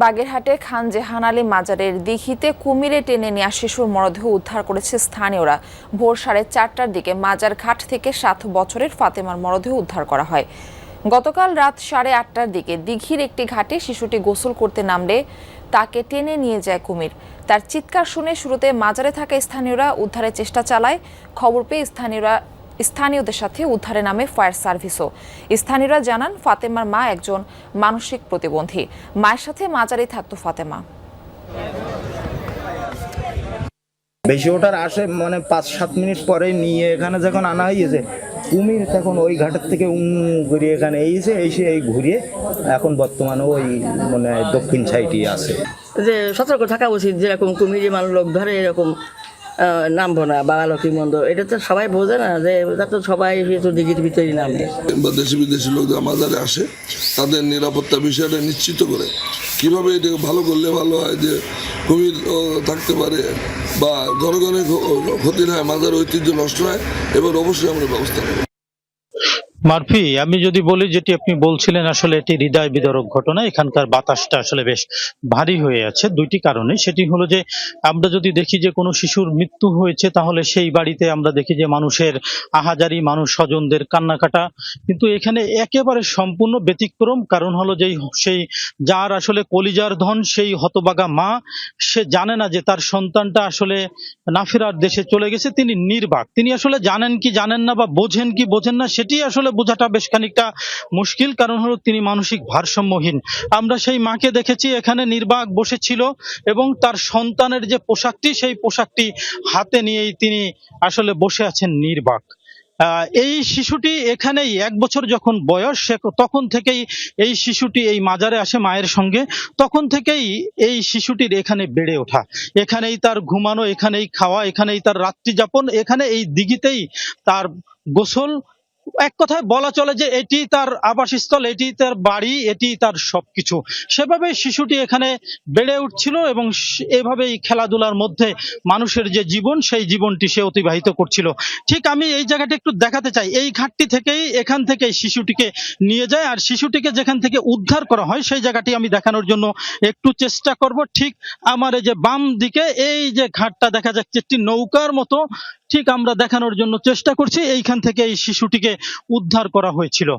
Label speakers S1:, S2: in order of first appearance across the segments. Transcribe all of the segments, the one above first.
S1: বাগেরহাটে খান জেহান আলী মাজারের দিঘিতে কুমিরে টেনে নেওয়া শিশুর মরদেহ উদ্ধার করেছে স্থানীয়রা। ভোর 4:30টার দিকে মাজার ঘাট থেকে 7 বছরের ফাতেমার মরদেহ উদ্ধার করা হয়। গতকাল রাত 8:30টার দিকে দিঘির একটি ঘাটে শিশুটি গোসল করতে নামলে তাকে টেনে নিয়ে যায় কুমির। তার চিৎকার শুনে শুরুতে মাজারে থাকা স্থানীয়রা উদ্ধারের চেষ্টা চালায়। খবর পেয়ে স্থানীয়দের সাথে উদ্ধারে নামে ফায়ার সার্ভিসও। স্থানীয়রা জানান, ফাতেমার মা একজন মানসিক প্রতিবন্ধী। মায়ের সাথে মাজারে থাকতো ফাতেমা।
S2: বেশি ওঠার আসে 5-7 মিনিট পরে নিয়ে এখানে যখন আনা হয়েছে কুমির, তখন ওই ঘাটের থেকে ঘুরিয়ে এখানে এসে এই ঘুরিয়ে এখন বর্তমানে ওই দক্ষিণ সাইডে আছে।
S3: যে সতর্ক থাকা উচিত, যেরকম কুমির মানুষ লোক ধরে এরকম নামবো না বা আলোকি মন্দ, এটা তো সবাই বোঝে না যে তো সবাই তো দিঘির ভিতরেই নামবে।
S4: দেশি বিদেশি লোক যারা মাজারে আসে তাদের নিরাপত্তা বিষয়টা নিশ্চিত করে কিভাবে এটাকে ভালো করলে ভালো হয়, যে কুমির থাকতে পারে বা জনগণের ক্ষতি হয়, মাজার ঐতিহ্য নষ্ট হয়, এবার অবশ্যই আমরা ব্যবস্থা নেব।
S5: মারফি, আমি যদি বলি যেটি আপনি বলছিলেন, আসলে এটি হৃদয় বিদারক ঘটনা। এখানকার বাতাসটা আসলে বেশ ভারী হয়ে আছে দুইটি কারণে। সেটি হলো যে আমরা যদি দেখি যে কোনো শিশুর মৃত্যু হয়েছে, তাহলে সেই বাড়িতে আমরা দেখি যে মানুষের আহাজারি, মানুষ স্বজনদের কান্নাকাটা। কিন্তু এখানে একেবারে সম্পূর্ণ ব্যতিক্রম। কারণ হলো যে সেই যার আসলে কলিজার ধন, সেই হতবাগা মা, সে জানে না যে তার সন্তানটা আসলে না ফেরার দেশে চলে গেছে। তিনি নির্বাক, তিনি আসলে জানেন কি জানেন না বা বোঝেন কি বোঝেন না, সেটি আসলে বোঝাটা বেশ খানিকটা মুশকিল। কারণ হলো তিনি মানসিক ভারসাম্যহীন। আমরা সেই মাকে দেখেছি এখানে নির্বাক বসেছিল এবং তার সন্তানের যে পোশাকটি, সেই পোশাকটি হাতে নিয়েই তিনি আসলে বসে আছেন নির্বাক। এই শিশুটি এখানেই 1 বছর যখন বয়স, তখন থেকেই এই শিশুটি এই মাজারে আসে মায়ের সঙ্গে। তখন থেকেই এই শিশুটির এখানে বেড়ে ওঠা, এখানেই তার ঘুমানো, এখানেই খাওয়া, এখানেই তার রাত্রি যাপন, এখানে এই দিঘিতেই তার গোসল। এক কথায় বলা চলে যে এটি তার আবাসস্থল, এটি তার বাড়ি, এটি তার সবকিছু। সেভাবে শিশুটি এখানে বেড়ে উঠছিল এবং এভাবেই খেলাধুলার মধ্যে মানুষের যে জীবন, সেই জীবনটি সে অতিবাহিত করছিল। ঠিক আমি এই জায়গাটা একটু দেখাতে চাই। এই ঘাটটি থেকেই, এখান থেকেই শিশুটিকে নিয়ে যায়, আর শিশুটিকে যেখান থেকে উদ্ধার করা হয় সেই জায়গাটি আমি দেখানোর জন্য একটু চেষ্টা করব। ঠিক আমার এই যে বাম দিকে এই যে ঘাটটা দেখা যাচ্ছে, একটি নৌকার মতো, ঠিক আমরা দেখানোর জন্য চেষ্টা করছি। এইখান থেকে এই শিশুটিকে উদ্ধার করা হয়েছিল।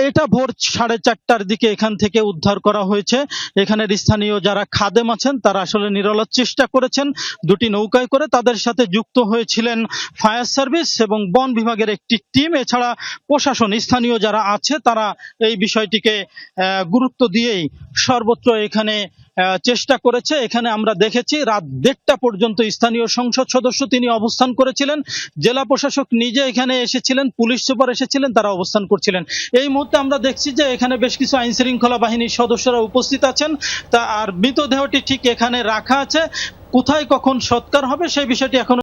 S5: এটা ভোর 4:30টার দিকে এখান থেকে উদ্ধার করা হয়েছে। এখানের স্থানীয় যারা খাদেম আছেন তারা আসলে নিরলস চেষ্টা করেছেন। 2টি নৌকায় করে তাদের সাথে যুক্ত হয়েছিলেন ফায়ার সার্ভিস এবং বন বিভাগের একটি টিম। এছাড়া প্রশাসন, স্থানীয় যারা আছে তারা এই বিষয়টিকে গুরুত্ব দিয়েই সর্বত্র এখানে চেষ্টা করেছে। এখানে আমরা দেখেছি রাত 1:30টা পর্যন্ত স্থানীয় সংসদ সদস্য তিনি অবস্থান করেছিলেন। জেলা প্রশাসক নিজে এখানে এসেছিলেন, পুলিশ সুপার এসেছিলেন, তারা অবস্থান করছিলেন। এই মুহূর্তে আমরা দেখছি যে এখানে বেশ কিছু আইন শৃঙ্খলা বাহিনীর সদস্যরা উপস্থিত আছেন। আর মৃতদেহটি ঠিক এখানে রাখা আছে। কোথায় কখন সৎকার হবে সেই বিষয়টি এখনো